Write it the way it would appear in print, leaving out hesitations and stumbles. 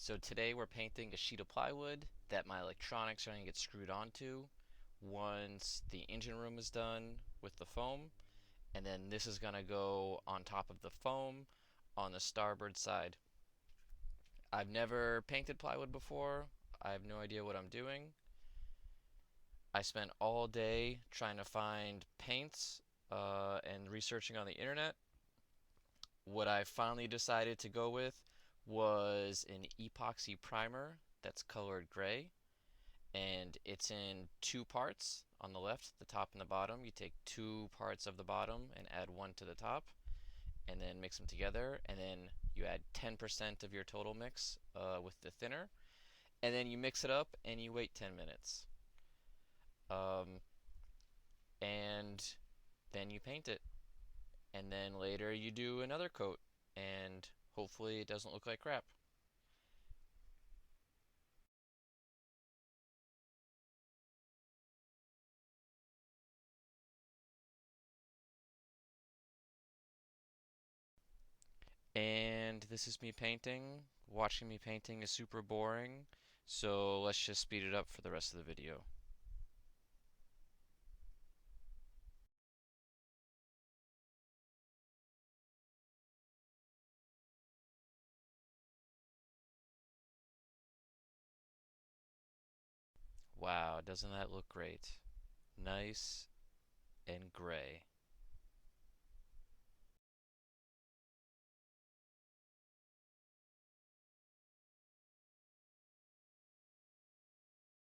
So today we're painting a sheet of plywood that my electronics are going to get screwed onto once the engine room is done with the foam, and then this is going to go on top of the foam on the starboard side. I've never painted plywood before. I have no idea what I'm doing. I spent all day trying to find paints and researching on the internet. What I finally decided to go with was an epoxy primer that's colored gray, and it's in two parts. On the left, the top and the bottom, you take two parts of the bottom and add one to the top, and then mix them together, and then you add 10% of your total mix with the thinner, and then you mix it up and you wait 10 minutes. Um, and then you paint it, and then later you do another coat, and hopefully it doesn't look like crap. And this is me painting. Watching me painting is super boring, so let's just speed it up for the rest of the video. Wow, doesn't that look great? Nice and gray.